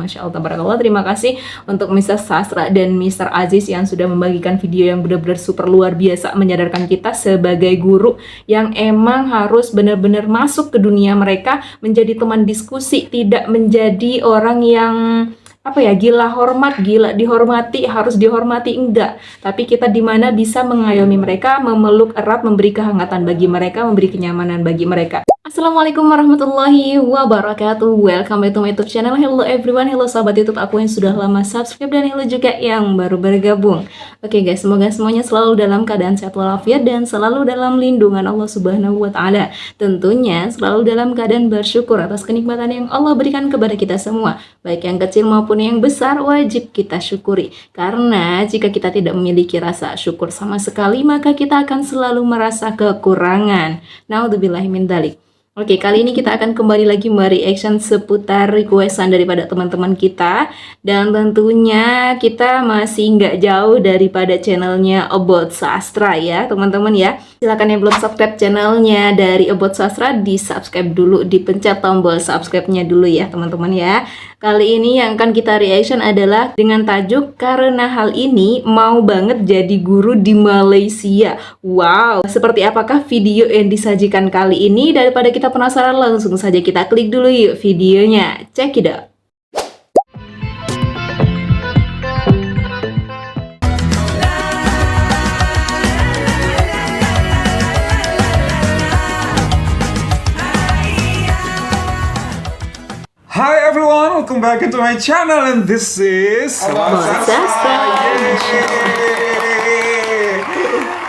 Masya Allah, tabarakallah. Terima kasih untuk Mr. Sastra dan Mr. Aziz yang sudah membagikan video yang benar-benar super luar biasa, menyadarkan kita sebagai guru yang emang harus benar-benar masuk ke dunia mereka, menjadi teman diskusi, tidak menjadi orang yang gila hormat, gila dihormati, harus dihormati, enggak. Tapi kita dimana bisa mengayomi mereka, memeluk erat, memberi kehangatan bagi mereka, memberi kenyamanan bagi mereka. Assalamualaikum warahmatullahi wabarakatuh. Welcome back to my YouTube channel. Hello everyone, hello sahabat YouTube aku yang sudah lama subscribe dan hello juga yang baru bergabung. Oke guys, semoga semuanya selalu dalam keadaan sehat walafiat dan selalu dalam lindungan Allah Subhanahu wa taala. Tentunya selalu dalam keadaan bersyukur atas kenikmatan yang Allah berikan kepada kita semua, baik yang kecil maupun yang besar, wajib kita syukuri. Karena jika kita tidak memiliki rasa syukur sama sekali, maka kita akan selalu merasa kekurangan. Naudzubillahi min dzalik. Oke, kali ini kita akan kembali lagi mereaction seputar requestan daripada teman-teman kita. Dan tentunya kita masih nggak jauh daripada channelnya About Sastra ya teman-teman ya. Silahkan yang belum subscribe channelnya dari About Sastra, di subscribe dulu, dipencet tombol subscribe-nya dulu ya teman-teman ya. Kali ini yang akan kita reaction adalah dengan tajuk "Karena Hal Ini Mau Banget Jadi Guru di Malaysia". Wow, seperti apakah video yang disajikan kali ini? Daripada kita penasaran, langsung saja kita klik dulu yuk videonya. Check it out. Hi everyone, welcome back into my channel and this is About Sastra.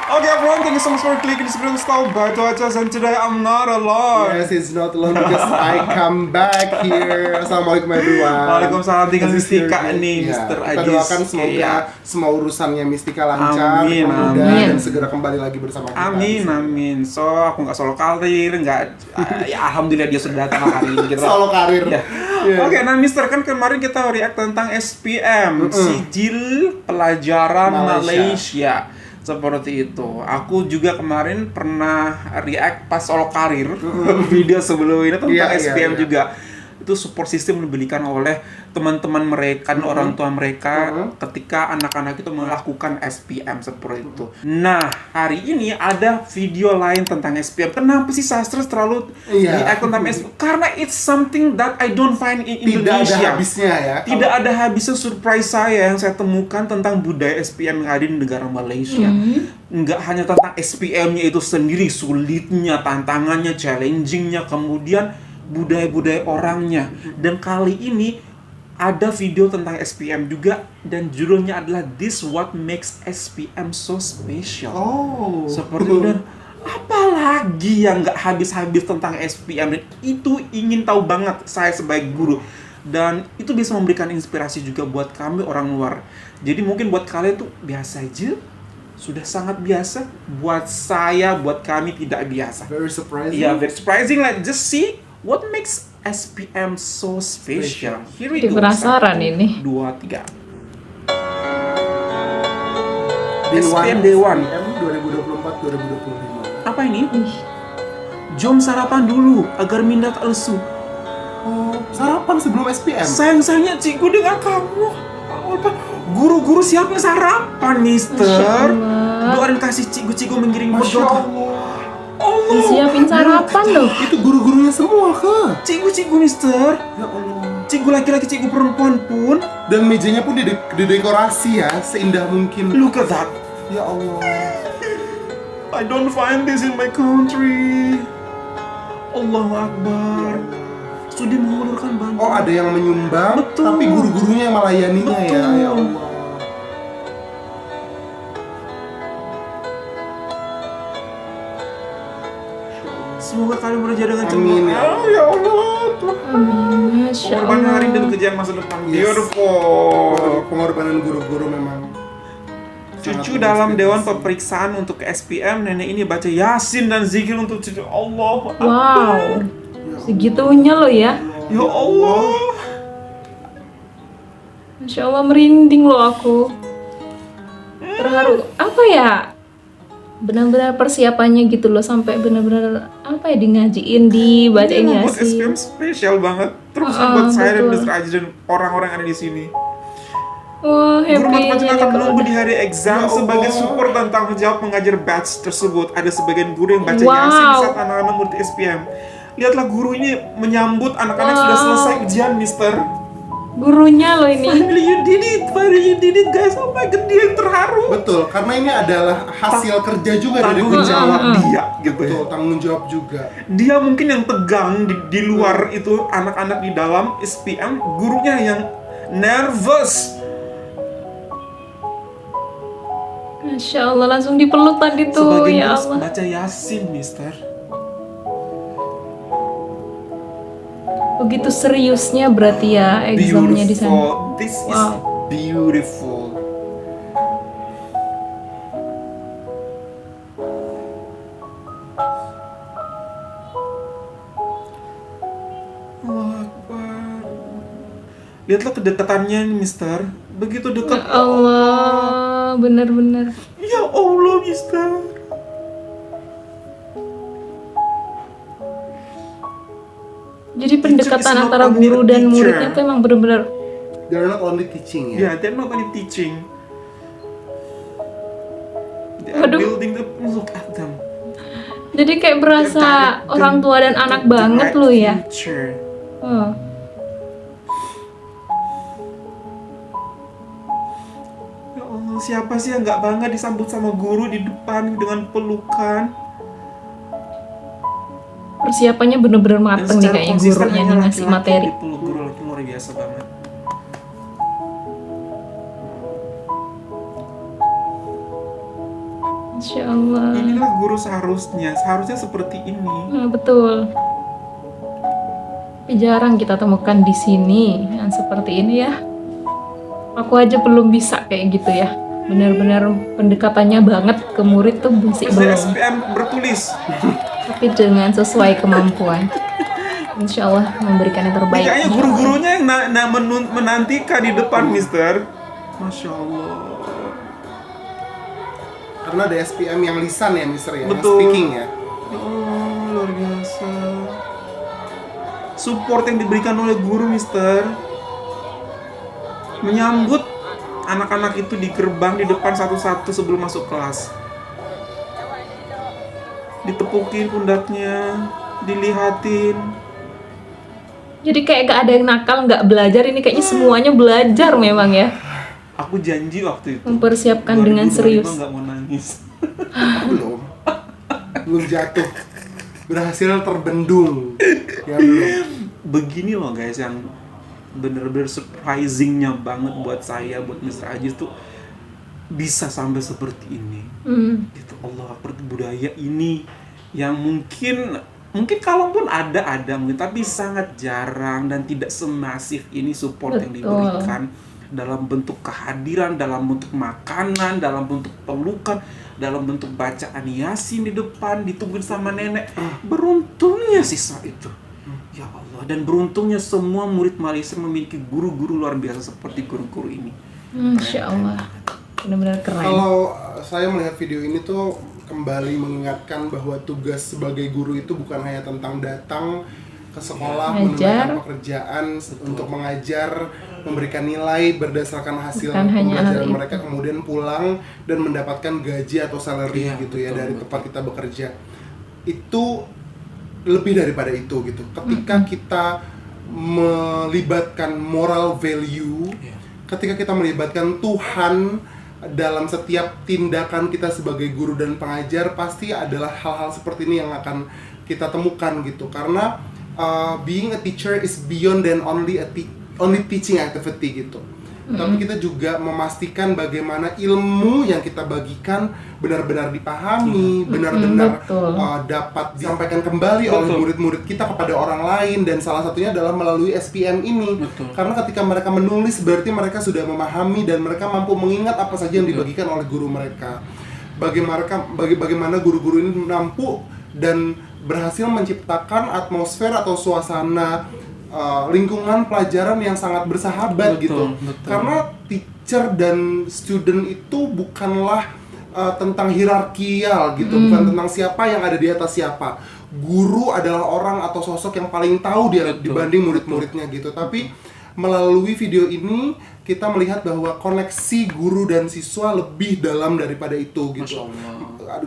Okay everyone, thank you so much for clicking this video called Batu Acas, and today I'm not alone. Yes, it's not alone because I come back here. Assalamualaikum everyone. Waalaikumsalam, tinggal Mistika nih, Ya, Mr. kita Ajis. doakan semoga semua urusannya Mistika lancar, Amin, mudah, amin. dan segera kembali lagi bersama kita. Amin. So, aku nggak solo karir, ya alhamdulillah dia sudah datang hari ini. Solo karir. Ya. Yeah. Oke, nah Mister, kan kemarin kita react tentang SPM, Sijil Pelajaran Malaysia. Seperti itu. Aku juga kemarin pernah react pas solo karir video sebelum ini tentang SPM juga. Itu support system diberikan oleh teman-teman mereka, orang tua mereka ketika anak-anak itu melakukan SPM seperti itu. Nah, hari ini ada video lain tentang SPM. Kenapa sih Sastra terlalu react tentang SPM? Karena it's something that I don't find in Indonesia. Tidak ada habisnya ya. Tidak ada habisnya surprise saya yang saya temukan tentang budaya SPM yang ada di negara Malaysia. Nggak hanya tentang SPM-nya itu sendiri, sulitnya, tantangannya, challenging-nya, kemudian budaya-budaya orangnya. Dan kali ini ada video tentang SPM juga, dan judulnya adalah This What Makes SPM So Special. Oh. Seperti itu. Dan apalagi yang nggak habis-habis tentang SPM, dan itu ingin tahu banget saya sebagai guru. Dan itu bisa memberikan inspirasi juga buat kami orang luar. Jadi mungkin buat kalian tuh biasa aja, sudah sangat biasa. Buat saya, buat kami tidak biasa. Very surprising. Yeah, very surprising. Like, just see what makes SPM so special. Here we go. Penasaran 1, ini. 2, 3. Day SPM one, Day One. SPM 2024-2025. Apa ini? Jom sarapan dulu agar minda tak lesu. Oh, sarapan sebelum SPM. Sayang-sayangnya cikgu dengan kamu. Apa? Guru-guru siapin sarapan, Mister. Masya Allah. Doain kasih cikgu-cikgu mengiring Masya berdoa. Allah. Allah. Disiapin sarapan loh. Itu guru-gurunya semua ke? Cikgu-cikgu, Mister. Ya Allah. Cikgu laki-laki, cikgu perempuan pun. Dan mejanya pun didekorasi ya, seindah mungkin. Look at that. Ya Allah. I don't find this in my country. Allahu Akbar. Sudah mengulurkan bantuan. Oh, ada yang menyumbang, Betul. tapi guru-gurunya yang melayaninya ya. Betul. Ya Allah. Semoga kalian bekerja dengan cepat. Amin, ya Allah. Ya Allah. Amin. Masya Pengorbanan hari Allah. dan kerjaan masa depan. Yes. Beautiful. Pengorbanan guru-guru memang. Cucu sangat dalam menginspirasi. dewan pemeriksaan untuk SPM, nenek ini baca Yasin dan zikir untuk cucu. Allah. Wow, segitunya loh ya. Ya Allah. Masya Allah, merinding loh aku. Terharu. Apa ya? benar-benar persiapannya gitu loh, sampai benar-benar apa ya, di ngajiin, dibacain Ini buat Yasin. SPM spesial banget. Terus Ah, buat saya dan betul. Mr. Aziz dan orang-orang yang ada di sini. Wah, Guru happy-nya matematika nih akan kalau menunggu udah. di hari exam Ya Allah. sebagai support dan tanggung jawab mengajar batch tersebut. Ada sebagian guru yang baca Wow. Yasin saat anak-anak murid SPM. Lihatlah guru ini menyambut anak-anak sudah Wow. selesai ujian, Mister. Gurunya loh ini. Finally you did it guys. Oh my god, dia yang terharu. Betul, karena ini adalah hasil kerja juga dari Tanggung guru. jawab dia gitu ya. Betul, tanggung jawab juga. Dia mungkin yang tegang di luar itu, anak-anak di dalam SPM, gurunya yang nervous. Masya Allah, langsung dipeluk tadi tuh. Sebagian Ya guru Allah. baca Yasin, Mister. Begitu seriusnya berarti ya examnya di sana. Beautiful. This is Wow. beautiful. Allahu Akbar. Lihatlah kedekatannya nih, Mister. Begitu dekat. Ya Allah, benar-benar. Ya Allah, Mister. Jadi pendekatan is not antara only a guru dan teacher. muridnya tuh emang benar-benar. They're not only teaching ya. Yeah, they're not only teaching. They are Waduh. building the look at them. Jadi kayak berasa They're orang tua dan anak the banget right loh ya. future. Oh. Ya Allah, siapa sih yang nggak bangga disambut sama guru di depan dengan pelukan? Persiapannya bener-bener mateng nih kayaknya konsisten gurunya hanya nih ngasih laki-laki materi. dipeluk guru laki luar biasa banget. Masya Allah. Inilah guru seharusnya seperti ini. Nah, betul. Tapi jarang kita temukan di sini yang seperti ini ya. Aku aja belum bisa kayak gitu ya. Benar-benar pendekatannya banget ke murid tuh musik Terus di belum. SPM bertulis. Tapi dengan sesuai kemampuan. Insya Allah memberikan yang terbaik. Kayaknya guru-gurunya yang menantikan di depan, Mister. Masya Allah. Karena ada SPM yang lisan ya, Mister ya, yang Betul. speaking ya. Ya Allah, luar biasa. Support yang diberikan oleh guru, Mister. Menyambut anak-anak itu di gerbang di depan satu-satu sebelum masuk kelas. Ditepukin pundaknya, dilihatin. Jadi kayak gak ada yang nakal, gak belajar. Ini kayaknya semuanya belajar memang ya. Aku janji waktu itu. Mempersiapkan dengan 2025 serius. nggak mau nangis. Belum. Belum jatuh. Berhasil terbendung. Ya belum. Begini loh guys, yang bener-bener surprisingnya banget buat saya, buat Mr. Aziz tuh bisa sampai seperti ini. Gitu, Allah Akbar, budaya ini yang mungkin kalaupun ada mungkin, tapi sangat jarang dan tidak semasif ini support yang Betul. diberikan dalam bentuk kehadiran, dalam bentuk makanan, dalam bentuk pelukan, dalam bentuk bacaan Yasin di depan, ditungguin sama nenek. Beruntungnya siswa itu. Ya Allah, dan beruntungnya semua murid Malaysia memiliki guru-guru luar biasa seperti guru-guru ini. Masya Allah. Benar-benar keren. Kalau saya melihat video ini tuh kembali mengingatkan bahwa tugas sebagai guru itu bukan hanya tentang datang ke sekolah, Mengajar. menunaikan pekerjaan untuk mengajar, memberikan nilai berdasarkan hasil Bukan hanya hal pembelajaran itu. mereka, kemudian pulang dan mendapatkan gaji atau salary Iya, gitu ya betul, dari betul. tempat kita bekerja. Itu lebih daripada itu gitu. Ketika kita melibatkan moral value, Iya. ketika kita melibatkan Tuhan dalam setiap tindakan kita sebagai guru dan pengajar, pasti adalah hal-hal seperti ini yang akan kita temukan gitu. Karena being a teacher is beyond than only only teaching activity gitu. Tapi kita juga memastikan bagaimana ilmu yang kita bagikan benar-benar dipahami, benar-benar betul. dapat disampaikan kembali oleh Betul. murid-murid kita kepada orang lain, dan salah satunya adalah melalui SPM ini. Betul. Karena ketika mereka menulis berarti mereka sudah memahami dan mereka mampu mengingat apa saja yang dibagikan oleh guru mereka. Bagaimana guru-guru ini mampu dan berhasil menciptakan atmosfer atau suasana lingkungan pelajaran yang sangat bersahabat Betul, gitu. betul. Karena teacher dan student itu bukanlah tentang hierarkial gitu, bukan tentang siapa yang ada di atas siapa. Guru adalah orang atau sosok yang paling tahu dia dibanding murid-muridnya gitu. Tapi melalui video ini kita melihat bahwa koneksi guru dan siswa lebih dalam daripada itu gitu.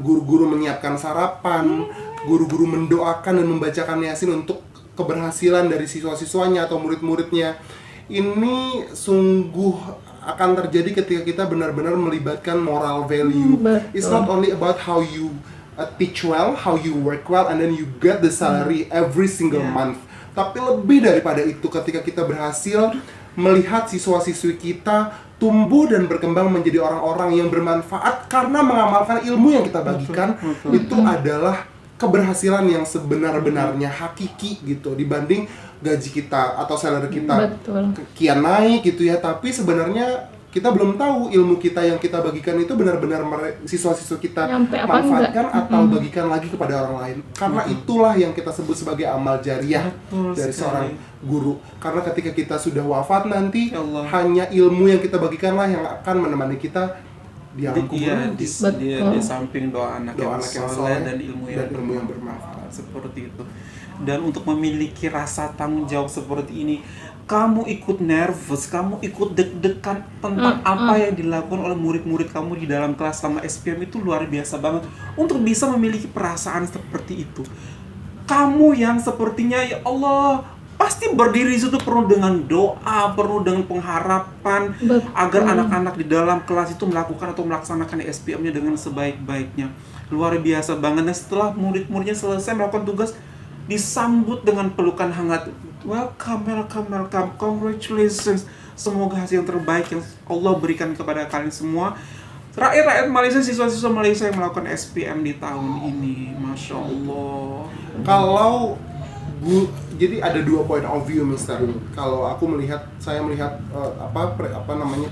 Guru-guru menyiapkan sarapan, guru-guru mendoakan dan membacakan Yasin untuk keberhasilan dari siswa-siswanya atau murid-muridnya. Ini sungguh akan terjadi ketika kita benar-benar melibatkan moral value. It's not only about how you teach well, how you work well, and then you get the salary every single month. Tapi lebih daripada itu, ketika kita berhasil melihat siswa-siswi kita tumbuh dan berkembang menjadi orang-orang yang bermanfaat karena mengamalkan ilmu yang kita bagikan, itu adalah keberhasilan yang sebenar-benarnya hakiki gitu, dibanding gaji kita atau salary kita kian naik gitu ya, tapi sebenarnya kita belum tahu ilmu kita yang kita bagikan itu benar-benar siswa-siswa kita manfaatkan atau bagikan lagi kepada orang lain. Karena itulah yang kita sebut sebagai amal jariah dari seorang guru. Karena ketika kita sudah wafat nanti, hanya ilmu yang kita bagikanlah yang akan menemani kita di alam kubur. Di samping doa anak yang soleh dan ilmu yang bermanfaat seperti itu. Dan untuk memiliki rasa tanggung jawab seperti ini, kamu ikut nervous, kamu ikut deg-degan tentang apa yang dilakukan oleh murid-murid kamu di dalam kelas selama SPM, itu luar biasa banget untuk bisa memiliki perasaan seperti itu. Kamu yang sepertinya ya Allah pasti berdiri situ penuh dengan doa, penuh dengan pengharapan agar anak-anak di dalam kelas itu melakukan atau melaksanakan SPM-nya dengan sebaik-baiknya. Luar biasa banget. Dan setelah murid-muridnya selesai melakukan tugas, disambut dengan pelukan hangat. Welcome, congratulations. Semoga hasil yang terbaik yang Allah berikan kepada kalian semua. Rakyat Malaysia, siswa-siswa Malaysia yang melakukan SPM di tahun ini. Masya Allah. Kalau jadi ada dua point of view, Mister. Kalau saya melihat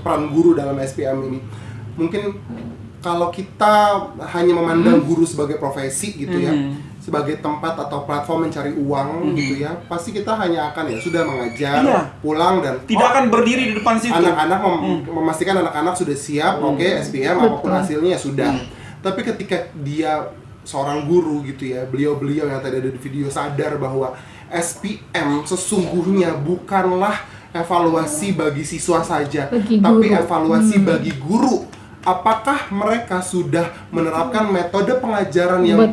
peran guru dalam SPM ini. Mungkin kalau kita hanya memandang guru sebagai profesi gitu ya, sebagai tempat atau platform mencari uang gitu ya, pasti kita hanya akan sudah mengajar, pulang dan tidak akan berdiri di depan situ. Anak-anak memastikan anak-anak sudah siap, SPM apapun hasilnya ya sudah. Tapi ketika dia seorang guru gitu ya, beliau-beliau yang tadi ada di video sadar bahwa SPM sesungguhnya bukanlah evaluasi bagi siswa saja, tapi evaluasi bagi guru. Apakah mereka sudah menerapkan metode pengajaran yang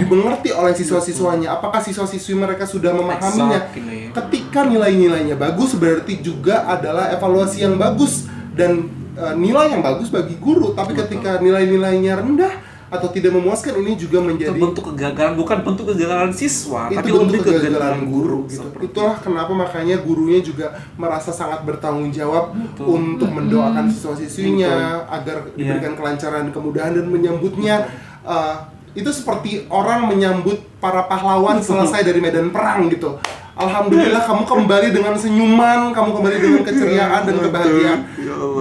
dimengerti oleh siswa-siswanya? Apakah siswa-siswi mereka sudah memahaminya? Ketika nilai-nilainya bagus, berarti juga adalah evaluasi yang bagus dan nilai yang bagus bagi guru. Tapi ketika nilai-nilainya rendah atau tidak memuaskan, ini juga menjadi bentuk kegagalan, bukan bentuk kegagalan siswa, itu tapi bentuk lebih kegagalan guru gitu. Itulah kenapa makanya gurunya juga merasa sangat bertanggung jawab untuk mendoakan siswa-siswinya agar diberikan kelancaran, kemudahan dan menyambutnya. Itu seperti orang menyambut para pahlawan selesai dari medan perang gitu. Alhamdulillah kamu kembali dengan senyuman, kamu kembali dengan keceriaan dan kebahagiaan.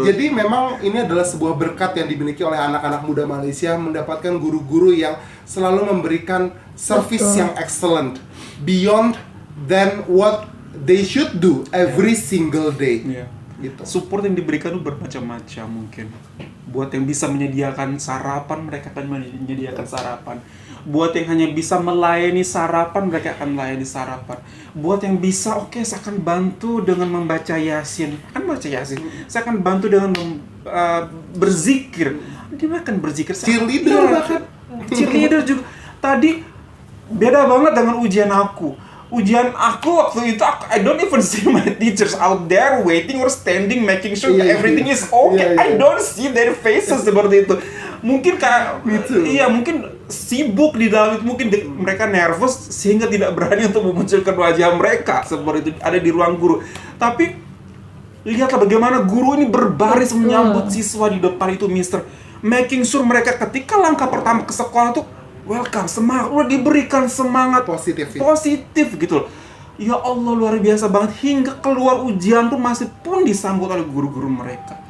Jadi memang ini adalah sebuah berkat yang dimiliki oleh anak-anak muda Malaysia, mendapatkan guru-guru yang selalu memberikan service yang excellent, beyond than what they should do every single day. Gitu. Support yang diberikan itu bermacam-macam mungkin. Buat yang bisa menyediakan sarapan, mereka akan menyediakan sarapan. Buat yang hanya bisa melayani sarapan, mereka akan melayani sarapan. Buat yang bisa, saya akan bantu dengan membaca Yasin. Saya akan bantu dengan berzikir. Dia akan berzikir. Cheerleader bahkan. Cheerleader juga. Tadi beda banget dengan ujian aku. Ujian aku waktu itu, I don't even see my teachers out there waiting or standing making sure that everything is okay. I don't see their faces seperti itu. Mungkin mungkin sibuk di dalam itu, mungkin mereka nervous sehingga tidak berani untuk memunculkan wajah mereka seperti itu ada di ruang guru. Tapi lihatlah bagaimana guru ini berbaris menyambut siswa di depan itu, Mister, making sure mereka ketika langkah pertama ke sekolah tuh welcome, semangat, udah diberikan semangat positif gitu loh. Ya Allah, luar biasa banget, hingga keluar ujian pun masih pun disambut oleh guru-guru mereka.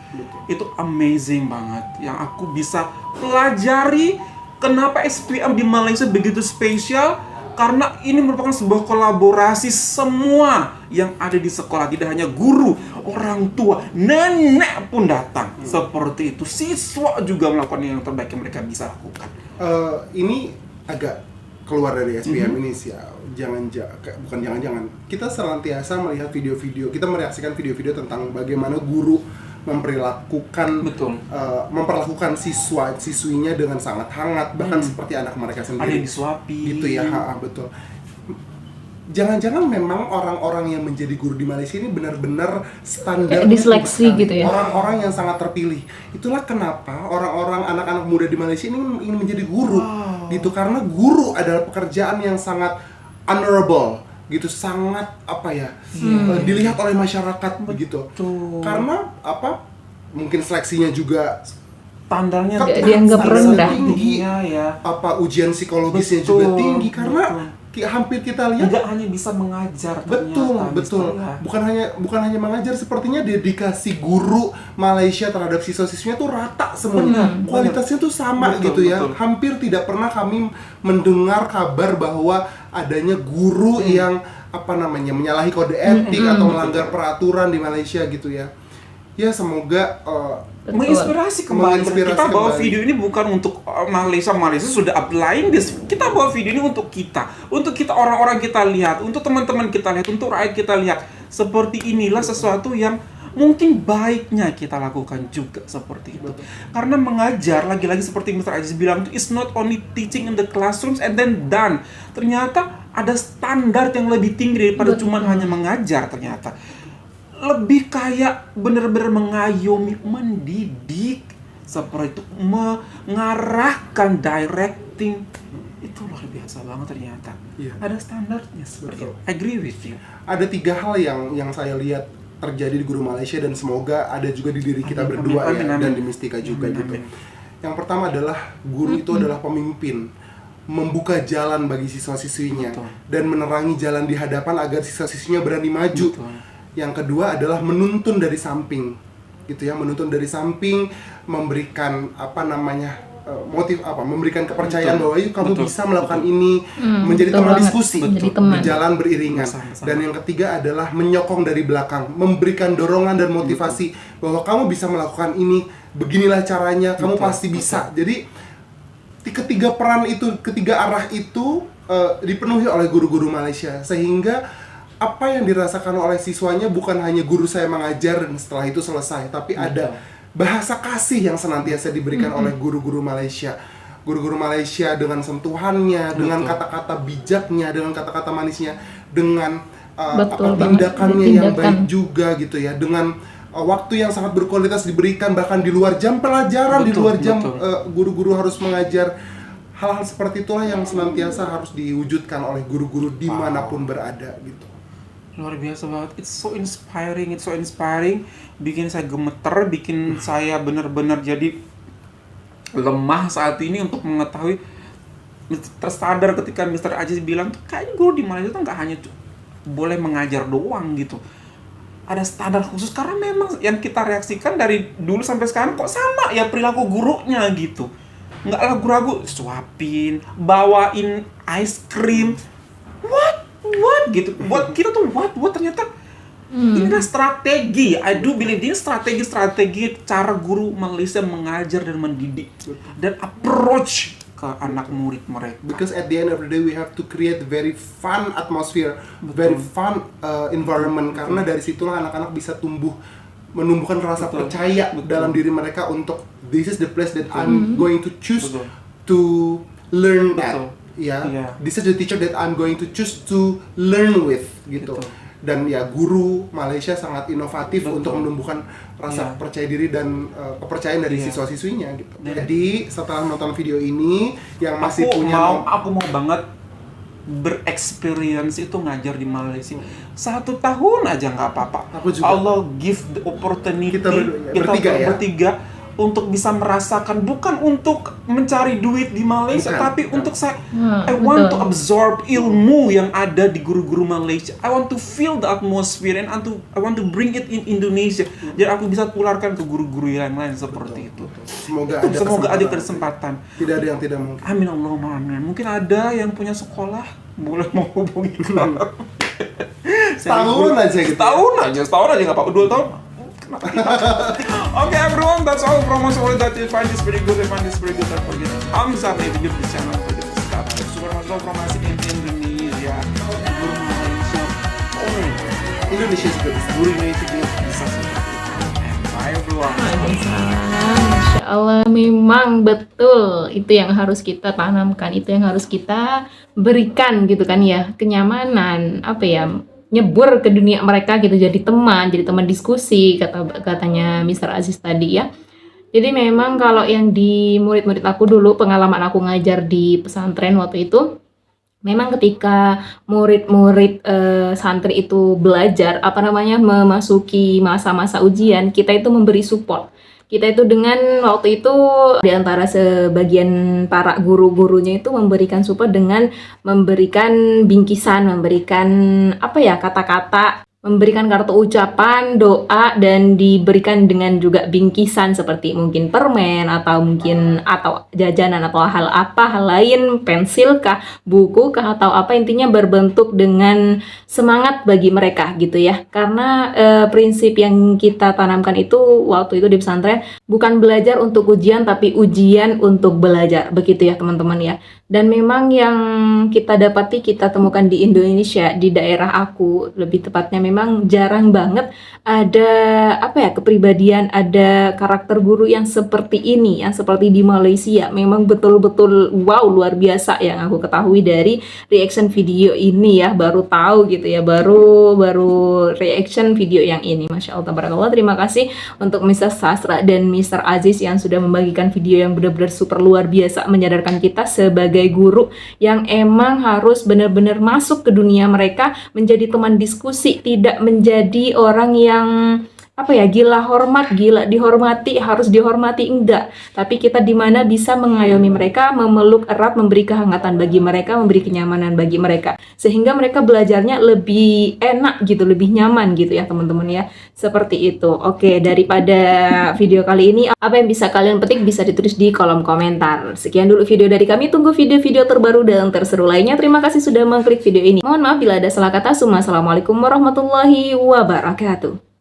Itu amazing banget yang aku bisa pelajari. Kenapa SPM di Malaysia begitu spesial? Karena ini merupakan sebuah kolaborasi semua yang ada di sekolah, tidak hanya guru, orang tua, nenek pun datang. Seperti itu, siswa juga melakukan yang terbaik yang mereka bisa lakukan. Ini agak keluar dari SPM ini sih ya. Bukan jangan-jangan. Kita senantiasa melihat video-video, kita mereaksikan video-video tentang bagaimana guru memperlakukan siswinya dengan sangat hangat, bahkan seperti anak mereka sendiri. Ada yang disuapi. Gitu ya, betul. Jangan-jangan memang orang-orang yang menjadi guru di Malaysia ini benar-benar standar diseleksi gitu ya. Orang-orang yang sangat terpilih. Itulah kenapa orang-orang anak-anak muda di Malaysia ini ingin menjadi guru. Gitu, karena guru adalah pekerjaan yang sangat honorable gitu, sangat dilihat oleh masyarakat begitu. Karena mungkin seleksinya juga standarnya dianggap rendah, tinggi, ujian psikologisnya juga tinggi karena hampir kita lihat tidak hanya bisa mengajar. Betul. Bukan hanya mengajar, sepertinya dedikasi guru Malaysia terhadap siswa-siswinya tuh rata semuanya. Kualitasnya tuh sama gitu ya. Hampir tidak pernah kami mendengar kabar bahwa adanya guru yang menyalahi kode etik atau melanggar peraturan di Malaysia gitu ya. Ya semoga menginspirasi kembali. Kita bawa video ini bukan untuk Malaysia sudah applying this. Kita bawa video ini untuk kita orang-orang kita lihat, untuk teman-teman kita lihat, untuk rakyat kita lihat. Seperti inilah sesuatu yang mungkin baiknya kita lakukan juga seperti itu. Karena mengajar, lagi-lagi seperti Mr. Aziz bilang, it's not only teaching in the classrooms and then done. Ternyata ada standar yang lebih tinggi daripada cuma hanya mengajar ternyata. Lebih kayak benar-benar mengayomi, mendidik, seperti itu, mengarahkan, directing. Itu luar biasa banget ternyata. Ada standarnya seperti itu. Agree with you. Ada 3 hal yang saya lihat terjadi di guru Malaysia dan semoga ada juga di diri kita berdua dan di Mistika juga gitu. Yang pertama adalah guru itu adalah pemimpin, membuka jalan bagi siswa-siswinya dan menerangi jalan di hadapan agar siswa-siswinya berani maju. Yang kedua adalah menuntun dari samping, gitu ya, menuntun dari samping, memberikan memberikan kepercayaan bahwa kamu bisa melakukan ini, menjadi teman diskusi, berjalan beriringan. Dan yang ketiga adalah menyokong dari belakang, memberikan dorongan dan motivasi bahwa kamu bisa melakukan ini, beginilah caranya, kamu pasti bisa. Jadi ketiga peran itu, ketiga arah itu dipenuhi oleh guru-guru Malaysia, sehingga apa yang dirasakan oleh siswanya bukan hanya guru saya mengajar dan setelah itu selesai, tapi ada bahasa kasih yang senantiasa diberikan oleh guru-guru Malaysia. Guru-guru Malaysia dengan sentuhannya, dengan kata-kata bijaknya, dengan kata-kata manisnya, dengan tindakannya yang baik juga gitu ya, dengan waktu yang sangat berkualitas diberikan bahkan di luar jam pelajaran, di luar jam guru-guru harus mengajar. Hal-hal seperti itulah yang senantiasa harus diwujudkan oleh guru-guru dimanapun berada gitu. Luar biasa banget, it's so inspiring, bikin saya gemeter, bikin saya benar-benar jadi lemah saat ini untuk mengetahui, tersadar ketika Mr. Aziz bilang tuh kayaknya guru di Malaysia tuh nggak hanya boleh mengajar doang gitu, ada standar khusus karena memang yang kita reaksikan dari dulu sampai sekarang kok sama ya perilaku gurunya gitu, nggak ragu-ragu suapin, bawain ice cream, what gitu. Buat kita tuh what ternyata inilah strategi. I do believe ini strategi cara guru Malaysia mengajar dan mendidik dan approach ke anak murid mereka. Because at the end of the day we have to create very fun atmosphere, very fun environment, karena dari situlah anak-anak bisa menumbuhkan rasa percaya dalam diri mereka untuk this is the place that I'm going to choose to learn at. This is the teacher that I'm going to choose to learn with gitu. Dan ya guru Malaysia sangat inovatif untuk menumbuhkan rasa percaya diri dan kepercayaan dari siswa-siswinya gitu. Jadi setelah nonton video ini yang masih aku mau banget berexperience itu ngajar di Malaysia 1 tahun aja nggak apa-apa. Allah give the opportunity kita bertiga untuk bisa merasakan, bukan untuk mencari duit di Malaysia, tapi untuk saya I want to absorb ilmu yang ada di guru-guru Malaysia. I want to feel the atmosphere and I want to bring it in Indonesia. Jadi aku bisa tularkan ke guru-guru yang lain seperti itu. Semoga ada kesempatan. Tidak ada yang tidak mungkin. Amin Allahumma amin. Mungkin ada yang punya sekolah boleh menghubungi kita. Setahun aja gitu. Setahun aja nggak apa-apa. 2 tahun. Okay everyone, that's all from us. Only that you find this very good, don't forget thumbs up if you give the channel for this stuff. Super Maslow from us in Indonesia. Guru Malaysia. Indonesia juga bisa. Guru Indonesia juga bisa. Bye everyone. Masya Allah, memang betul itu yang harus kita tanamkan, itu yang harus kita berikan gitu kan ya, kenyamanan, apa ya, nyebur ke dunia mereka gitu, jadi teman diskusi katanya Mr. Aziz tadi ya. Jadi memang kalau yang di murid-murid aku dulu, pengalaman aku ngajar di pesantren waktu itu, memang ketika murid-murid santri itu belajar memasuki masa-masa ujian, kita itu memberi support. Kita itu dengan waktu itu di antara sebagian para guru-gurunya itu memberikan support dengan memberikan bingkisan, memberikan kata-kata, memberikan kartu ucapan, doa, dan diberikan dengan juga bingkisan seperti mungkin permen atau jajanan atau hal lain, pensil kah, buku kah, atau apa, intinya berbentuk dengan semangat bagi mereka gitu ya. Karena prinsip yang kita tanamkan itu waktu itu di pesantren bukan belajar untuk ujian tapi ujian untuk belajar, begitu ya teman-teman ya. Dan memang yang kita temukan di Indonesia, di daerah aku lebih tepatnya, memang jarang banget ada kepribadian, ada karakter guru yang seperti ini, yang seperti di Malaysia. Memang betul-betul wow, luar biasa yang aku ketahui dari reaction video ini ya, baru tahu gitu ya, baru reaction video yang ini. Masya Allah, tabarakallah. Terima kasih untuk Mr. Sastra dan Mr. Aziz yang sudah membagikan video yang benar-benar super luar biasa, menyadarkan kita sebagai guru yang emang harus benar-benar masuk ke dunia mereka, menjadi teman diskusi, tidak menjadi orang yang gila dihormati, harus dihormati, enggak. Tapi kita dimana bisa mengayomi mereka, memeluk erat, memberi kehangatan bagi mereka, memberi kenyamanan bagi mereka, sehingga mereka belajarnya lebih enak gitu, lebih nyaman gitu ya teman-teman ya. Seperti itu. Oke, daripada video kali ini, apa yang bisa kalian petik bisa ditulis di kolom komentar. Sekian dulu video dari kami, tunggu video-video terbaru dan terseru lainnya. Terima kasih sudah mengklik video ini. Mohon maaf bila ada salah kata. Assalamualaikum warahmatullahi wabarakatuh.